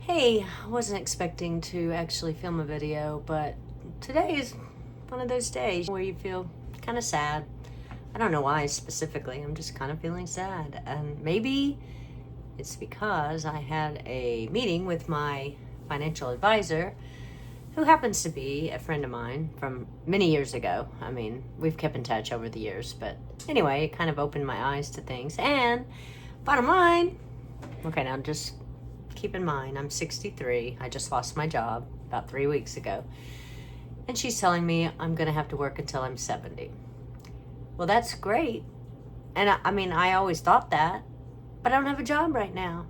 Hey, I wasn't expecting to actually film a video, but today is one of those days where you feel kind of sad. I don't know why specifically, I'm just kind of feeling sad. And maybe it's because I had a meeting with my financial advisor, who happens to be a friend of mine from many years ago. I mean, we've kept in touch over the years, but anyway, it kind of opened my eyes to things. And bottom line, okay, now just keep in mind, I'm 63. I just lost my job about 3 weeks ago. And she's telling me I'm going to have to work until I'm 70. Well, that's great. And I mean, I always thought that, but I don't have a job right now.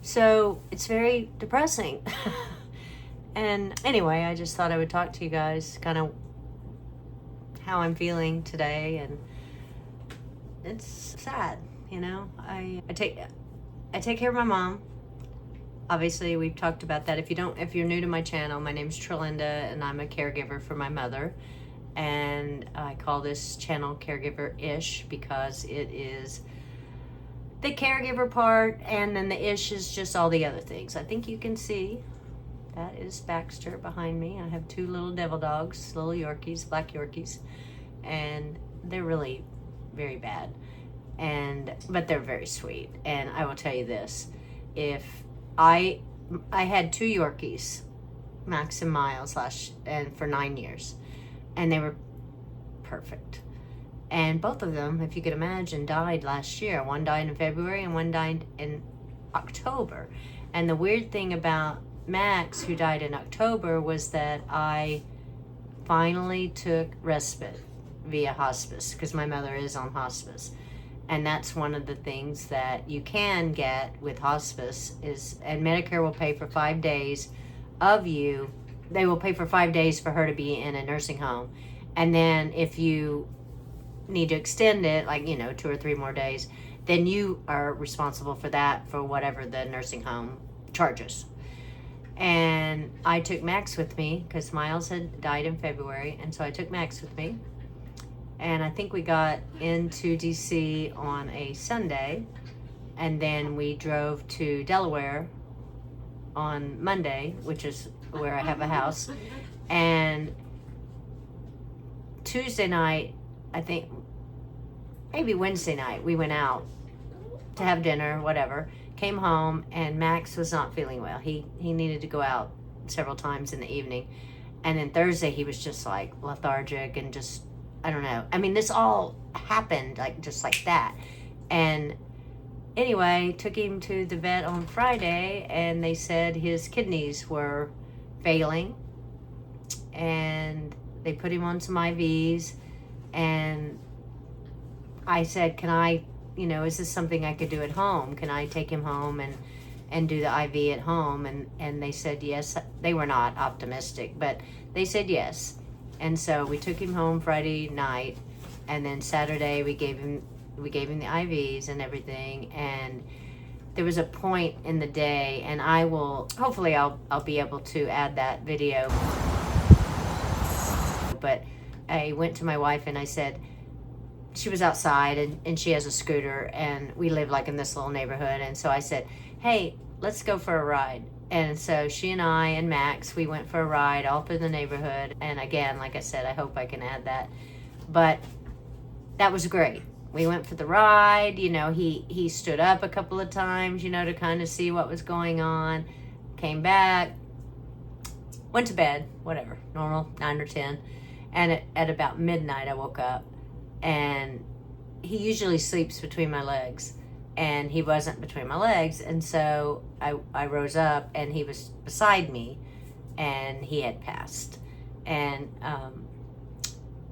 So it's very depressing. And anyway, I just thought I would talk to you guys kind of how I'm feeling today. And it's sad, you know. I take care of my mom. Obviously, we've talked about that. If you're new to my channel, my name's Trilinda, and I'm a caregiver for my mother. And I call this channel Caregiver-ish because it is the caregiver part, and then the ish is just all the other things. I think you can see that is Baxter behind me. I have two little devil dogs, little Yorkies, black Yorkies, and they're really very bad, but they're very sweet. And I will tell you this: if I had two Yorkies, Max and Miles, and for 9 years, and they were perfect. And both of them, if you could imagine, died last year. One died in February and one died in October. And the weird thing about Max, who died in October, was that I finally took respite via hospice, because my mother is on hospice. And that's one of the things that you can get with hospice and Medicare will pay for 5 days of you. They will pay for 5 days for her to be in a nursing home. And then if you need to extend it, 2 or 3 more days, then you are responsible for that, for whatever the nursing home charges. And I took Max with me because Miles had died in February. And so I took Max with me. And I think we got into DC on a Sunday, and then we drove to Delaware on Monday, which is where I have a house. And Tuesday night, I think, maybe Wednesday night, we went out to have dinner, whatever, came home, and Max was not feeling well. He needed to go out several times in the evening. And then Thursday, he was just like lethargic and just, I don't know. I mean, this all happened just like that. And anyway, took him to the vet on Friday, and they said his kidneys were failing. And they put him on some IVs. And I said, can I, is this something I could do at home? Can I take him home and do the IV at home? And they said yes. They were not optimistic, but they said yes. And so we took him home Friday night, and then Saturday we gave him the IVs and everything. And there was a point in the day, and hopefully I'll be able to add that video. But I went to my wife and I said, she was outside and she has a scooter, and we live in this little neighborhood. And so I said, hey, let's go for a ride. And so she and I and Max, we went for a ride all through the neighborhood. And again, like I said, I hope I can add that. But that was great. We went for the ride. He stood up a couple of times, to kind of see what was going on. Came back, went to bed, whatever, normal, 9 or 10. And at about midnight, I woke up. And he usually sleeps between my legs. And he wasn't between my legs. And so I rose up, and he was beside me, and he had passed. And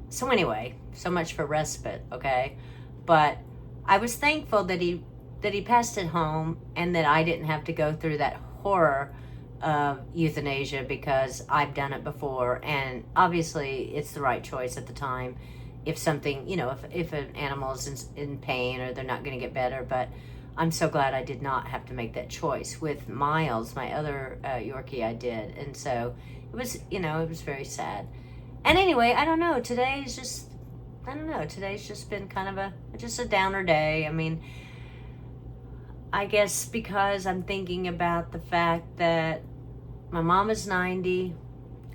so anyway, so much for respite, okay? But I was thankful that he passed at home, and that I didn't have to go through that horror of euthanasia, because I've done it before. And obviously it's the right choice at the time. If something, if an animal is in pain or they're not going to get better. But I'm so glad I did not have to make that choice. With Miles, my other Yorkie, I did. And so it was, it was very sad. And anyway, I don't know. Today's just been kind of just a downer day. I mean, I guess because I'm thinking about the fact that my mom is 90.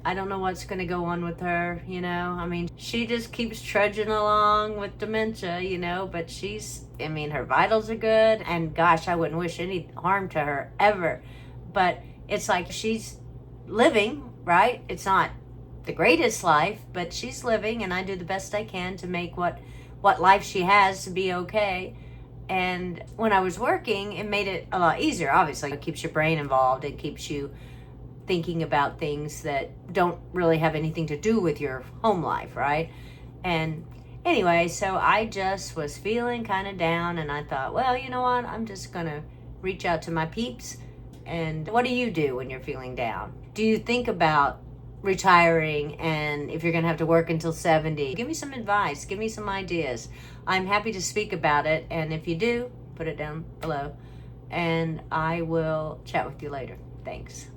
I don't know what's going to go on with her, you know. I mean, she just keeps trudging along with dementia, you know, but her vitals are good. And gosh, I wouldn't wish any harm to her ever. But it's like she's living, right? It's not the greatest life, but she's living, and I do the best I can to make what life she has to be okay. And when I was working, it made it a lot easier. Obviously, it keeps your brain involved. It keeps you thinking about things that don't really have anything to do with your home life, right? And anyway, so I just was feeling kind of down, and I thought, well, you know what? I'm just going to reach out to my peeps. And what do you do when you're feeling down? Do you think about retiring, and if you're going to have to work until 70? Give me some advice. Give me some ideas. I'm happy to speak about it, and if you do, put it down below, and I will chat with you later. Thanks.